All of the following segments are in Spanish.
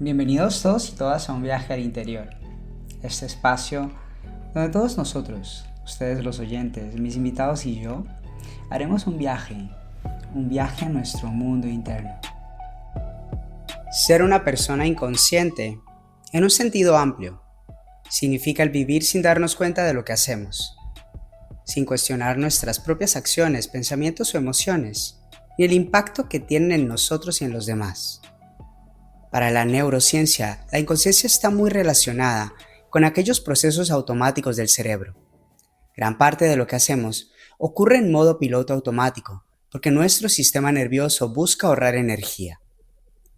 Bienvenidos todos y todas a un viaje al interior. Este espacio donde todos nosotros, ustedes los oyentes, mis invitados y yo, haremos un viaje a nuestro mundo interno. Ser una persona inconsciente, en un sentido amplio, significa el vivir sin darnos cuenta de lo que hacemos, sin cuestionar nuestras propias acciones, pensamientos o emociones, ni el impacto que tienen en nosotros y en los demás. Para la neurociencia, la inconsciencia está muy relacionada con aquellos procesos automáticos del cerebro. Gran parte de lo que hacemos ocurre en modo piloto automático, porque nuestro sistema nervioso busca ahorrar energía.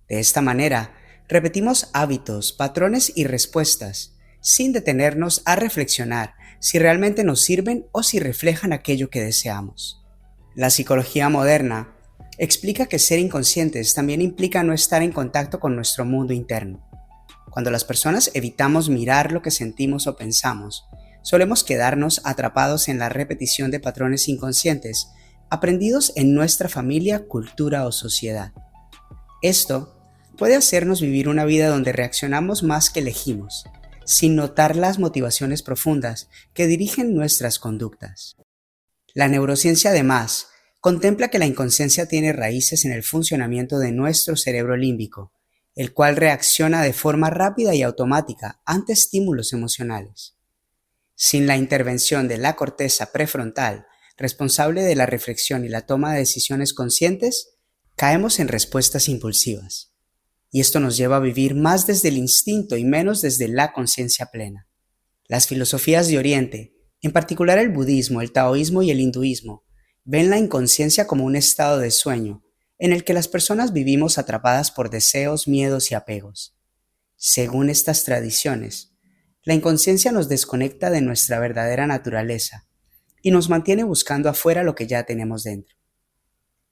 De esta manera, repetimos hábitos, patrones y respuestas, sin detenernos a reflexionar si realmente nos sirven o si reflejan aquello que deseamos. La psicología moderna explica que ser inconscientes también implica no estar en contacto con nuestro mundo interno. Cuando las personas evitamos mirar lo que sentimos o pensamos, solemos quedarnos atrapados en la repetición de patrones inconscientes aprendidos en nuestra familia, cultura o sociedad. Esto puede hacernos vivir una vida donde reaccionamos más que elegimos, sin notar las motivaciones profundas que dirigen nuestras conductas. La neurociencia además contempla que la inconsciencia tiene raíces en el funcionamiento de nuestro cerebro límbico, el cual reacciona de forma rápida y automática ante estímulos emocionales. Sin la intervención de la corteza prefrontal, responsable de la reflexión y la toma de decisiones conscientes, caemos en respuestas impulsivas. Y esto nos lleva a vivir más desde el instinto y menos desde la conciencia plena. Las filosofías de Oriente, en particular el budismo, el taoísmo y el hinduismo, ven la inconsciencia como un estado de sueño, en el que las personas vivimos atrapadas por deseos, miedos y apegos. Según estas tradiciones, la inconsciencia nos desconecta de nuestra verdadera naturaleza y nos mantiene buscando afuera lo que ya tenemos dentro.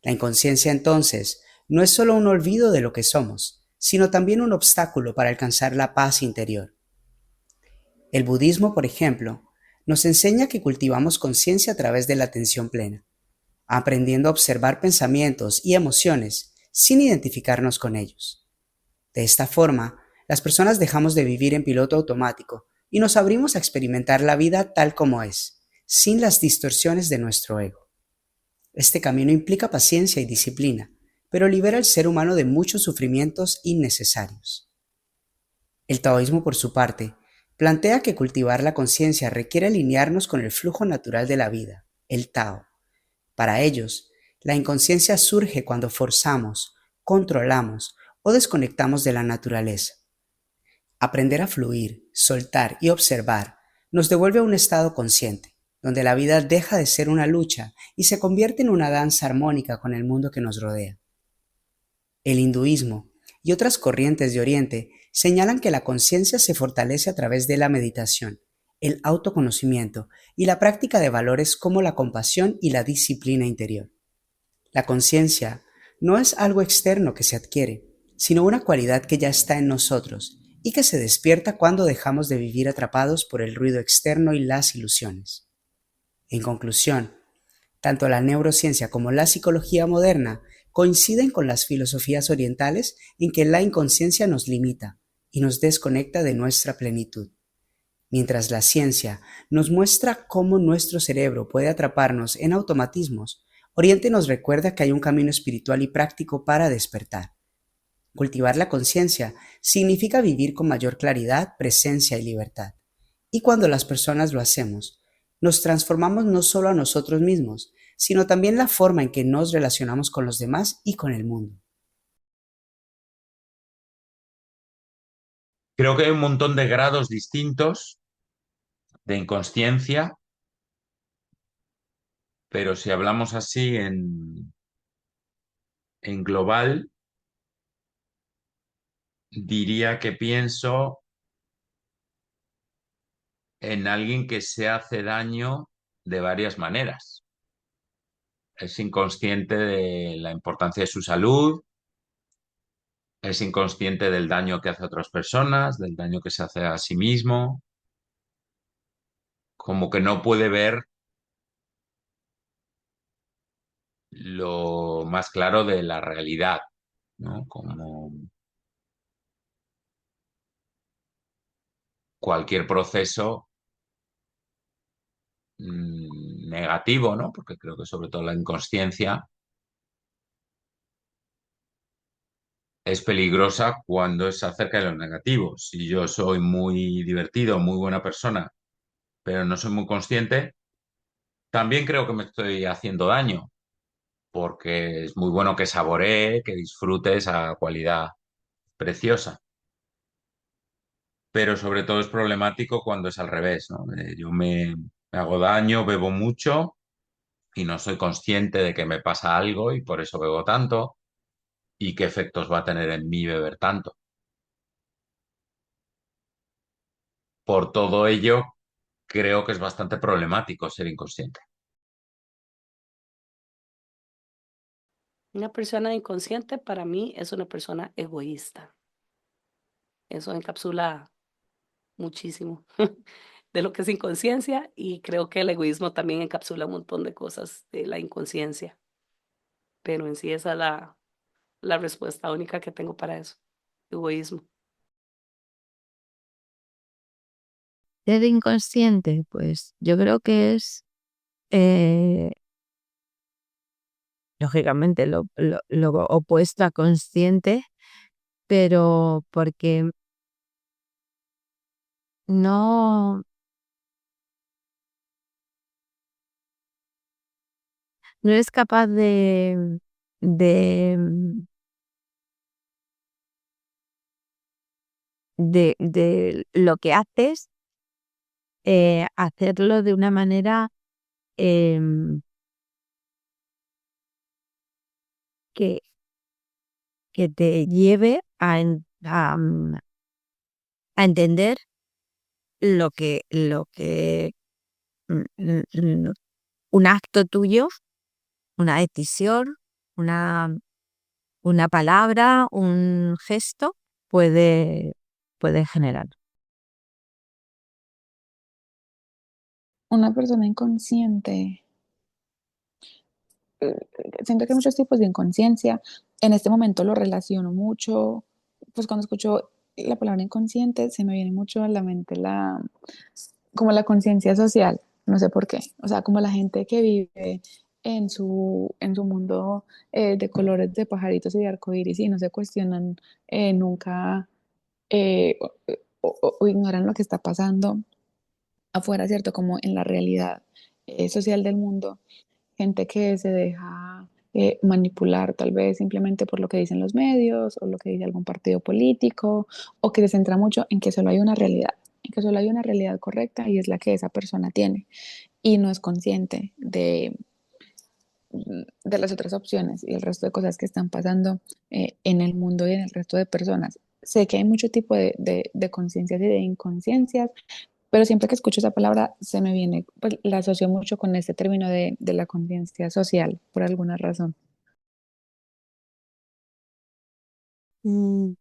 La inconsciencia entonces no es solo un olvido de lo que somos, sino también un obstáculo para alcanzar la paz interior. El budismo, por ejemplo, nos enseña que cultivamos conciencia a través de la atención plena, aprendiendo a observar pensamientos y emociones sin identificarnos con ellos. De esta forma, las personas dejamos de vivir en piloto automático y nos abrimos a experimentar la vida tal como es, sin las distorsiones de nuestro ego. Este camino implica paciencia y disciplina, pero libera al ser humano de muchos sufrimientos innecesarios. El taoísmo, por su parte, plantea que cultivar la conciencia requiere alinearnos con el flujo natural de la vida, el Tao. Para ellos, la inconsciencia surge cuando forzamos, controlamos o desconectamos de la naturaleza. Aprender a fluir, soltar y observar nos devuelve a un estado consciente, donde la vida deja de ser una lucha y se convierte en una danza armónica con el mundo que nos rodea. El hinduismo y otras corrientes de Oriente señalan que la conciencia se fortalece a través de la meditación, el autoconocimiento y la práctica de valores como la compasión y la disciplina interior. La conciencia no es algo externo que se adquiere, sino una cualidad que ya está en nosotros y que se despierta cuando dejamos de vivir atrapados por el ruido externo y las ilusiones. En conclusión, tanto la neurociencia como la psicología moderna coinciden con las filosofías orientales en que la inconsciencia nos limita y nos desconecta de nuestra plenitud, mientras la ciencia nos muestra cómo nuestro cerebro puede atraparnos en automatismos. Oriente nos recuerda que hay un camino espiritual y práctico para despertar. Cultivar la conciencia significa vivir con mayor claridad, presencia y libertad. Y cuando las personas lo hacemos, nos transformamos no solo a nosotros mismos, sino también la forma en que nos relacionamos con los demás y con el mundo. Creo que hay un montón de grados distintos de inconsciencia, pero si hablamos así en global, diría que pienso en alguien que se hace daño de varias maneras. Es inconsciente de la importancia de su salud, es inconsciente del daño que hace a otras personas, del daño que se hace a sí mismo, como que no puede ver lo más claro de la realidad, ¿no? Como cualquier proceso negativo, ¿no? Porque creo que sobre todo la inconsciencia es peligrosa cuando es acerca de lo negativo. Si yo soy muy divertido, muy buena persona, pero no soy muy consciente, también creo que me estoy haciendo daño, porque es muy bueno que saboree, que disfrute esa cualidad preciosa. Pero sobre todo es problemático cuando es al revés, ¿no? Yo me hago daño, bebo mucho y no soy consciente de que me pasa algo y por eso bebo tanto y qué efectos va a tener en mí beber tanto. Por todo ello, creo que es bastante problemático ser inconsciente. Una persona inconsciente para mí es una persona egoísta. Eso encapsula muchísimo de lo que es inconsciencia y creo que el egoísmo también encapsula un montón de cosas de la inconsciencia, pero en sí esa es la respuesta única que tengo para eso, egoísmo. Ser inconsciente, pues yo creo que es, eh, lógicamente, lo opuesto a consciente, pero porque no, no eres capaz de, de lo que haces, hacerlo de una manera em, que, que te lleve a entender lo que mm, mm, mm, un acto tuyo, una decisión, una, una palabra, un gesto puede, puede generar. Una persona inconsciente. Siento que hay muchos tipos de inconsciencia. En este momento lo relaciono mucho, pues cuando escucho la palabra inconsciente se me viene mucho a la mente como la conciencia social, no sé por qué. O sea, como la gente que vive en su mundo de colores, de pajaritos y de arcoíris y no se cuestionan nunca eh, o ignoran lo que está pasando afuera, ¿cierto? Como en la realidad social del mundo, gente que se deja manipular tal vez simplemente por lo que dicen los medios o lo que dice algún partido político, o que se centra mucho en que solo hay una realidad, en que solo hay una realidad correcta y es la que esa persona tiene y no es consciente de las otras opciones y el resto de cosas que están pasando en el mundo y en el resto de personas. Sé que hay mucho tipo de conciencias y de inconsciencias, pero siempre que escucho esa palabra se me viene, pues la asocio mucho con este término de la conciencia social, por alguna razón. Mm,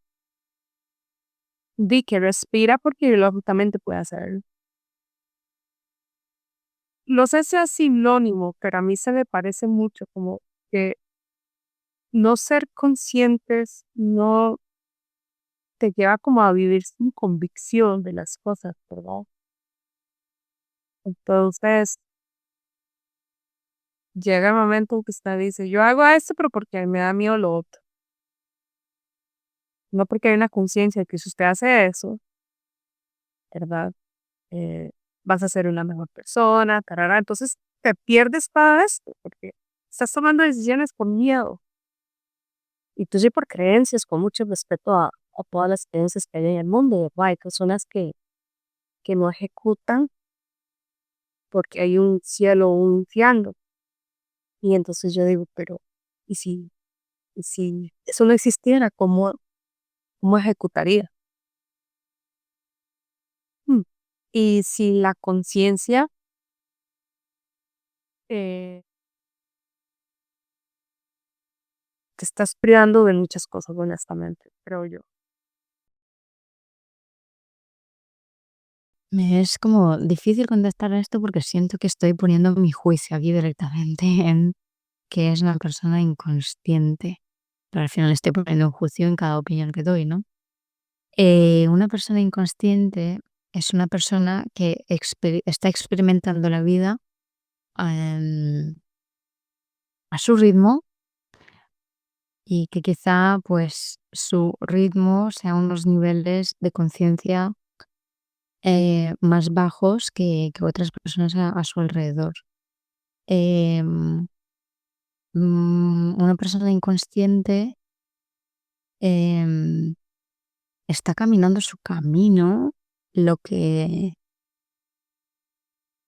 Di que respira porque lógicamente puede hacerlo. No sé si es sinónimo, pero a mí se me parece mucho como que no ser conscientes no te lleva como a vivir sin convicción de las cosas, ¿verdad? Entonces llega el momento en que usted dice, yo hago esto, pero porque me da miedo lo otro. No porque hay una conciencia de que si usted hace eso, ¿verdad? Eh, vas a ser una mejor persona, tarara. Entonces te pierdes para esto, porque estás tomando decisiones por miedo. Incluso por creencias, con mucho respeto a todas las creencias que hay en el mundo, ¿verdad? Hay personas que no ejecutan porque hay un cielo o un infierno. Y entonces yo digo, pero, ¿y si, y si eso no existiera, cómo ejecutaría? Mm. Y si la conciencia eh, te estás privando de muchas cosas, honestamente, creo yo. Me es como difícil contestar a esto porque siento que estoy poniendo mi juicio aquí directamente en que es una persona inconsciente. Pero al final estoy poniendo un juicio en cada opinión que doy, ¿no? Una persona inconsciente es una persona que está experimentando la vida em, a su ritmo y que quizá pues su ritmo sea unos niveles de conciencia más bajos que otras personas a su alrededor. Em, una persona inconsciente em, está caminando su camino, lo que,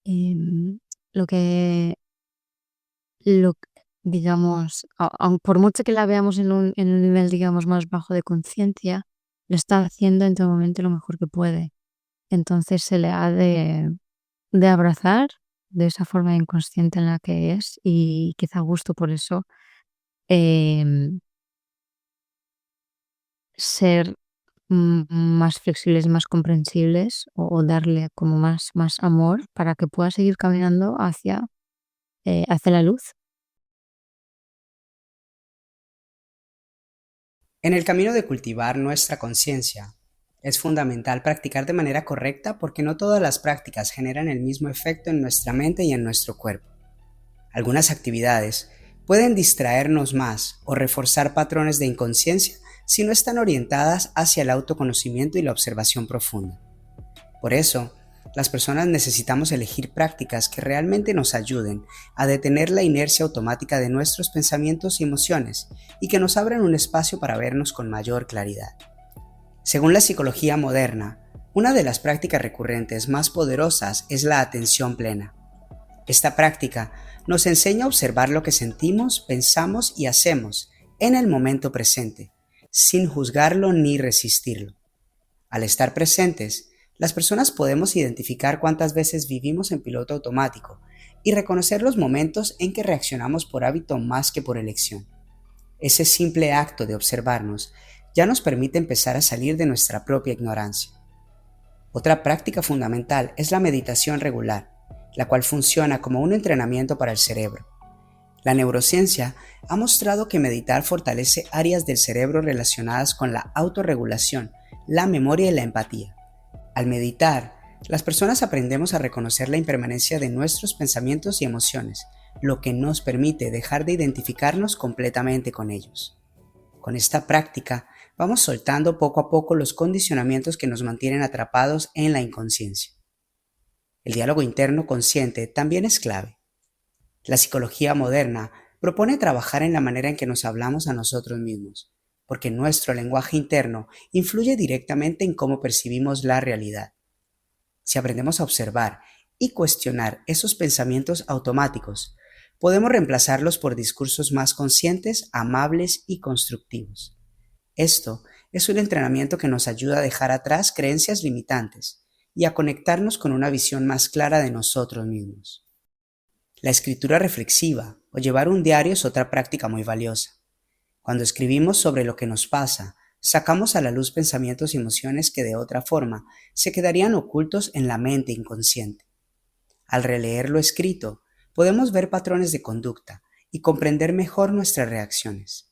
em, lo que, lo, digamos, por mucho que la veamos en un nivel, digamos, más bajo de conciencia, lo está haciendo en todo momento lo mejor que puede. Entonces se le ha de abrazar de esa forma inconsciente en la que es y quizá gusto por eso em, ser más flexibles, más comprensibles o darle como más amor para que pueda seguir caminando hacia la luz. En el camino de cultivar nuestra conciencia, es fundamental practicar de manera correcta porque no todas las prácticas generan el mismo efecto en nuestra mente y en nuestro cuerpo. Algunas actividades pueden distraernos más o reforzar patrones de inconsciencia si no están orientadas hacia el autoconocimiento y la observación profunda. Por eso, las personas necesitamos elegir prácticas que realmente nos ayuden a detener la inercia automática de nuestros pensamientos y emociones y que nos abran un espacio para vernos con mayor claridad. Según la psicología moderna, una de las prácticas recurrentes más poderosas es la atención plena. Esta práctica nos enseña a observar lo que sentimos, pensamos y hacemos en el momento presente, sin juzgarlo ni resistirlo. Al estar presentes, las personas podemos identificar cuántas veces vivimos en piloto automático y reconocer los momentos en que reaccionamos por hábito más que por elección. Ese simple acto de observarnos ya nos permite empezar a salir de nuestra propia ignorancia. Otra práctica fundamental es la meditación regular, la cual funciona como un entrenamiento para el cerebro. La neurociencia ha mostrado que meditar fortalece áreas del cerebro relacionadas con la autorregulación, la memoria y la empatía. Al meditar, las personas aprendemos a reconocer la impermanencia de nuestros pensamientos y emociones, lo que nos permite dejar de identificarnos completamente con ellos. Con esta práctica, vamos soltando poco a poco los condicionamientos que nos mantienen atrapados en la inconsciencia. El diálogo interno consciente también es clave. La psicología moderna propone trabajar en la manera en que nos hablamos a nosotros mismos, porque nuestro lenguaje interno influye directamente en cómo percibimos la realidad. Si aprendemos a observar y cuestionar esos pensamientos automáticos, podemos reemplazarlos por discursos más conscientes, amables y constructivos. Esto es un entrenamiento que nos ayuda a dejar atrás creencias limitantes y a conectarnos con una visión más clara de nosotros mismos. La escritura reflexiva o llevar un diario es otra práctica muy valiosa. Cuando escribimos sobre lo que nos pasa, sacamos a la luz pensamientos y emociones que de otra forma se quedarían ocultos en la mente inconsciente. Al releer lo escrito, podemos ver patrones de conducta y comprender mejor nuestras reacciones.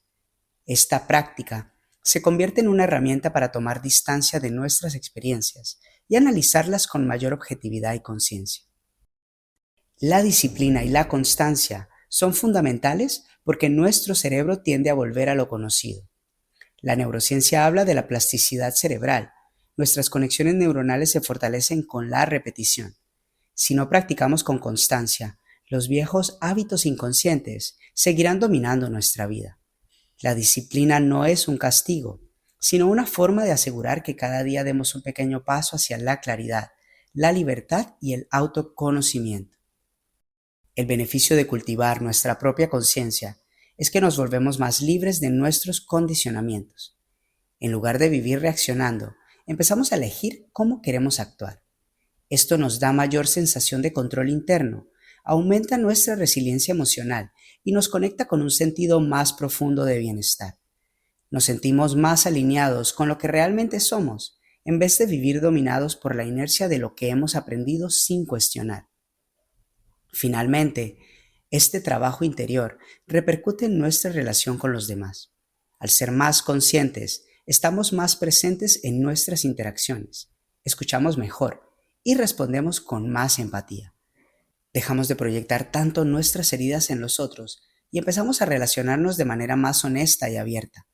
Esta práctica se convierte en una herramienta para tomar distancia de nuestras experiencias y analizarlas con mayor objetividad y conciencia. La disciplina y la constancia son fundamentales porque nuestro cerebro tiende a volver a lo conocido. La neurociencia habla de la plasticidad cerebral. Nuestras conexiones neuronales se fortalecen con la repetición. Si no practicamos con constancia, los viejos hábitos inconscientes seguirán dominando nuestra vida. La disciplina no es un castigo, sino una forma de asegurar que cada día demos un pequeño paso hacia la claridad, la libertad y el autoconocimiento. El beneficio de cultivar nuestra propia conciencia es que nos volvemos más libres de nuestros condicionamientos. En lugar de vivir reaccionando, empezamos a elegir cómo queremos actuar. Esto nos da mayor sensación de control interno, aumenta nuestra resiliencia emocional y nos conecta con un sentido más profundo de bienestar. Nos sentimos más alineados con lo que realmente somos, en vez de vivir dominados por la inercia de lo que hemos aprendido sin cuestionar. Finalmente, este trabajo interior repercute en nuestra relación con los demás. Al ser más conscientes, estamos más presentes en nuestras interacciones escuchamos mejor y respondemos con más empatía. Dejamos de proyectar tanto nuestras heridas en los otros y empezamos a relacionarnos de manera más honesta y abierta.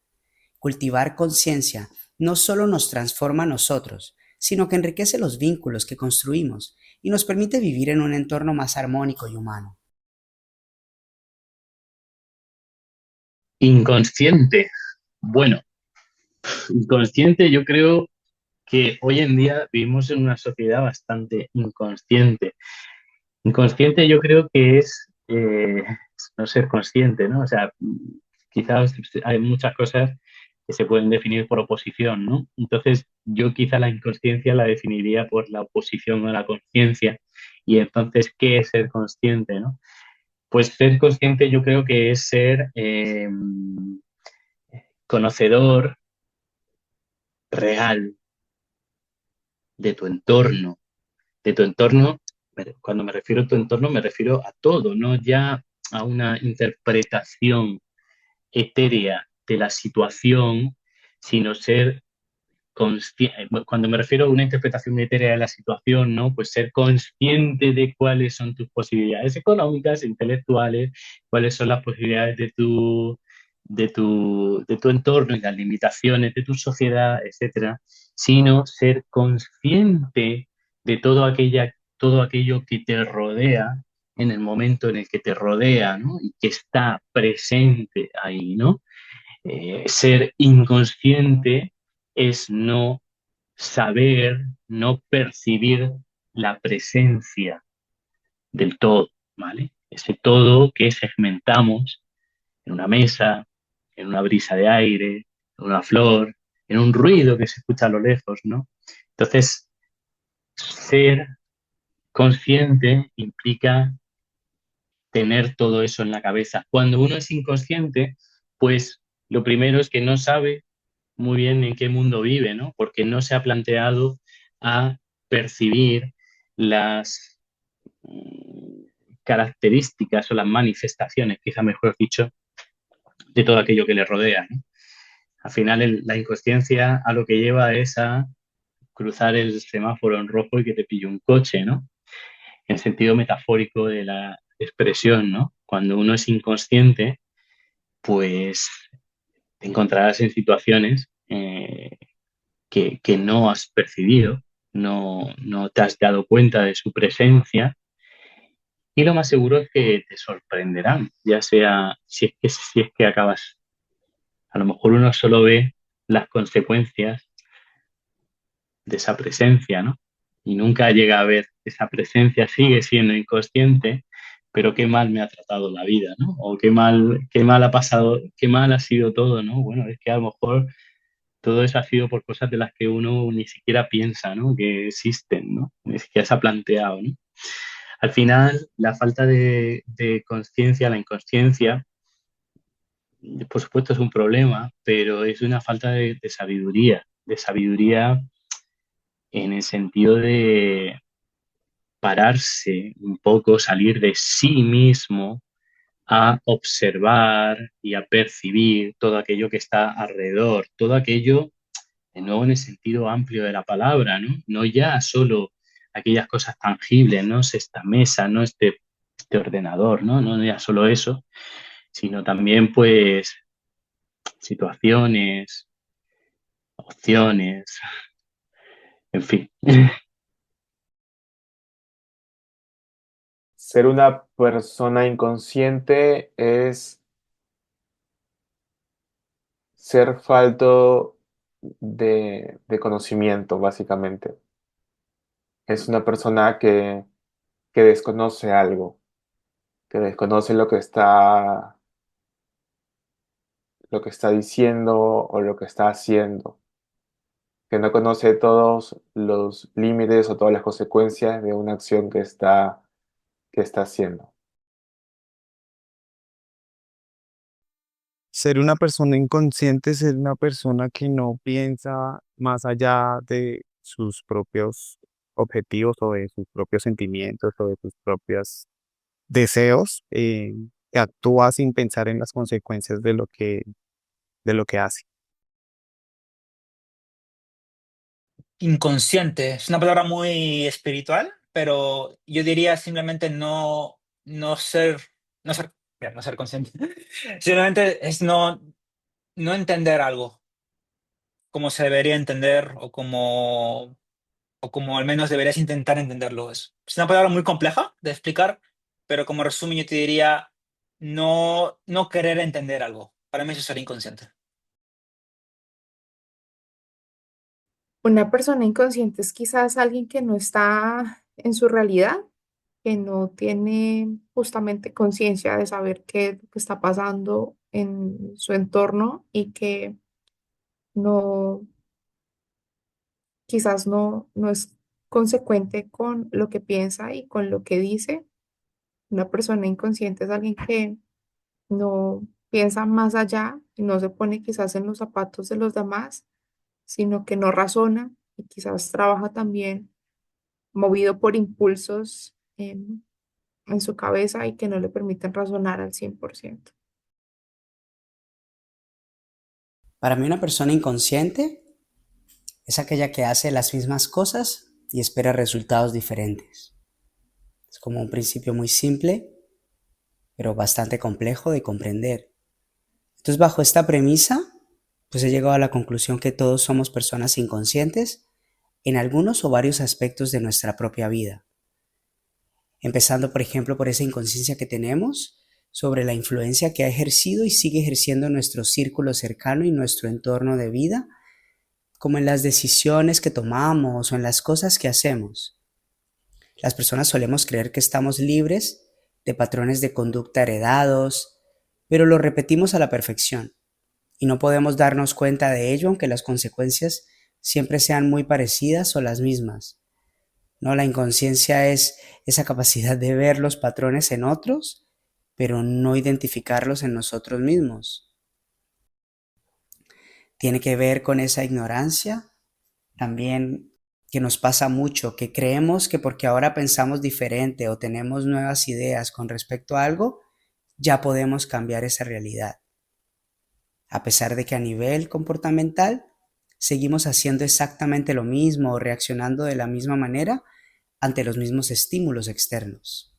Cultivar conciencia no solo nos transforma a nosotros, sino que enriquece los vínculos que construimos y nos permite vivir en un entorno más armónico y humano. Inconsciente. Bueno, inconsciente yo creo que hoy en día vivimos en una sociedad bastante inconsciente. Inconsciente yo creo que es no ser consciente, ¿no? O sea, quizás hay muchas cosas que se pueden definir por oposición, ¿no? Entonces yo quizá la inconsciencia la definiría por la oposición a la conciencia. Y entonces, ¿qué es ser consciente, no? Pues ser consciente yo creo que es ser conocedor real de tu entorno, de tu entorno. Cuando me refiero a tu entorno me refiero a todo, no ya a una interpretación etérea de la situación, sino ser consciente. Cuando me refiero a una interpretación etérea de la situación, ¿no? Pues ser consciente de cuáles son tus posibilidades económicas, intelectuales, cuáles son las posibilidades de tu entorno y las limitaciones de tu sociedad, etcétera, sino ser consciente de todo aquello que te rodea en el momento en el que te rodea, ¿no? Y que está presente ahí, ¿no? Ser inconsciente es no saber, no percibir la presencia del todo, ¿vale? Ese todo que segmentamos en una mesa, en una brisa de aire, en una flor, en un ruido que se escucha a lo lejos, ¿no? Entonces, ser consciente implica tener todo eso en la cabeza. Cuando uno es inconsciente, pues lo primero es que no sabe muy bien en qué mundo vive, ¿no? Porque no se ha planteado a percibir las características o las manifestaciones, quizá mejor dicho, de todo aquello que le rodea, ¿no? Al final, la inconsciencia a lo que lleva es a cruzar el semáforo en rojo y que te pille un coche, ¿no? En sentido metafórico de la expresión, ¿no? Cuando uno es inconsciente, pues te encontrarás en situaciones que no has percibido, no te has dado cuenta de su presencia y lo más seguro es que te sorprenderán, ya sea si es que acabas, a lo mejor uno solo ve las consecuencias de esa presencia, ¿no? Y nunca llega a ver esa presencia, sigue siendo inconsciente, pero qué mal me ha tratado la vida, ¿no? O qué mal ha pasado, qué mal ha sido todo, ¿no? Bueno, es que a lo mejor todo eso ha sido por cosas de las que uno ni siquiera piensa, ¿no? Que existen, ¿no? Ni siquiera se ha planteado, ¿no? Al final, la falta de conciencia, la inconsciencia, por supuesto es un problema, pero es una falta de sabiduría en el sentido de pararse un poco, salir de sí mismo a observar y a percibir todo aquello que está alrededor, todo aquello, de nuevo en el sentido amplio de la palabra, ¿no? No ya solo aquellas cosas tangibles, ¿no? Es esta mesa, ¿no? Este ordenador, ¿no? No ya solo eso, sino también, pues, situaciones, opciones, en fin. Ser una persona inconsciente es ser falto de conocimiento, básicamente. Es una persona que desconoce algo, que desconoce lo que está diciendo o lo que está haciendo, que no conoce todos los límites o todas las consecuencias de una acción que está haciendo. Ser una persona inconsciente es ser una persona que no piensa más allá de sus propios objetivos o de sus propios sentimientos o de sus propios deseos, que actúa sin pensar en las consecuencias de lo que hace. inconsciente. Es una palabra muy espiritual, pero yo diría simplemente no ser, no ser, ya, no ser consciente. Simplemente es no entender algo como se debería entender o como al menos deberías intentar entenderlo. Es una palabra muy compleja de explicar, pero como resumen yo te diría no querer entender algo. Para mí eso sería inconsciente. Una persona inconsciente es quizás alguien que no está en su realidad, que no tiene justamente conciencia de saber qué es lo que está pasando en su entorno y que no, quizás no es consecuente con lo que piensa y con lo que dice. Una persona inconsciente es alguien que no piensa más allá y no se pone quizás en los zapatos de los demás, sino que no razona y quizás trabaja también movido por impulsos en su cabeza y que no le permiten razonar al 100%. Para mí una persona inconsciente es aquella que hace las mismas cosas y espera resultados diferentes. Es como un principio muy simple, pero bastante complejo de comprender. Entonces, bajo esta premisa, pues he llegado a la conclusión que todos somos personas inconscientes en algunos o varios aspectos de nuestra propia vida. Empezando, por ejemplo, por esa inconsciencia que tenemos sobre la influencia que ha ejercido y sigue ejerciendo en nuestro círculo cercano y nuestro entorno de vida, como en las decisiones que tomamos o en las cosas que hacemos. Las personas solemos creer que estamos libres de patrones de conducta heredados, pero lo repetimos a la perfección y no podemos darnos cuenta de ello aunque las consecuencias siempre sean muy parecidas o las mismas. ¿No? La inconsciencia es esa capacidad de ver los patrones en otros, pero no identificarlos en nosotros mismos. Tiene que ver con esa ignorancia también que nos pasa mucho, que creemos que porque ahora pensamos diferente o tenemos nuevas ideas con respecto a algo, ya podemos cambiar esa realidad. A pesar de que a nivel comportamental seguimos haciendo exactamente lo mismo o reaccionando de la misma manera ante los mismos estímulos externos.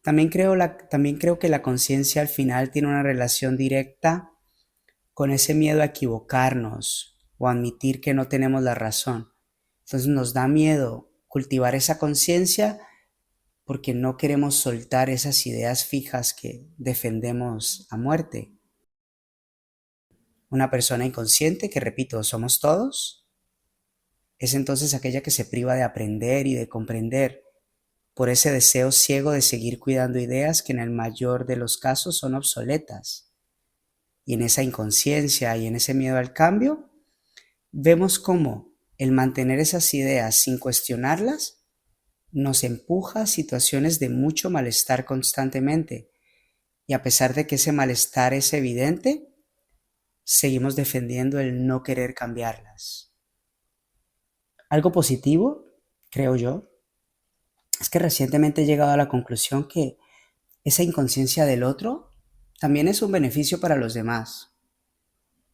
También creo que la conciencia al final tiene una relación directa con ese miedo a equivocarnos o admitir que no tenemos la razón. Entonces nos da miedo cultivar esa conciencia porque no queremos soltar esas ideas fijas que defendemos a muerte. Una persona inconsciente, que repito, somos todos, es entonces aquella que se priva de aprender y de comprender por ese deseo ciego de seguir cuidando ideas que en el mayor de los casos son obsoletas. Y en esa inconsciencia y en ese miedo al cambio, vemos cómo el mantener esas ideas sin cuestionarlas nos empuja a situaciones de mucho malestar constantemente. Y a pesar de que ese malestar es evidente, seguimos defendiendo el no querer cambiarlas. Algo positivo, creo yo, es que recientemente he llegado a la conclusión que esa inconsciencia del otro también es un beneficio para los demás,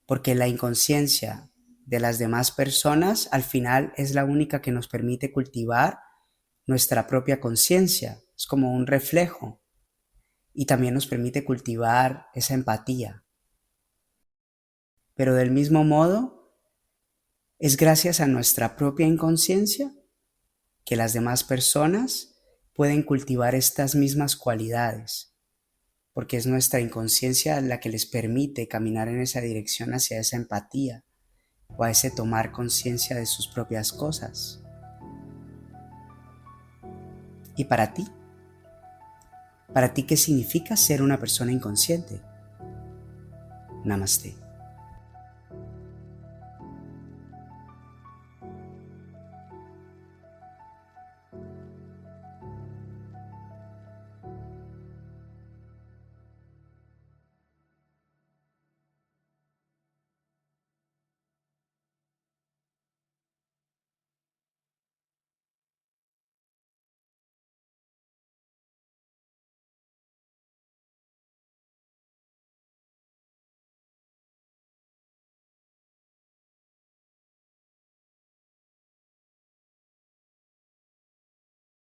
porque la inconsciencia de las demás personas al final es la única que nos permite cultivar nuestra propia conciencia, es como un reflejo y también nos permite cultivar esa empatía. Pero del mismo modo, es gracias a nuestra propia inconsciencia que las demás personas pueden cultivar estas mismas cualidades, porque es nuestra inconsciencia la que les permite caminar en esa dirección hacia esa empatía o a ese tomar conciencia de sus propias cosas. ¿Y para ti? ¿Para ti qué significa ser una persona inconsciente? Namaste.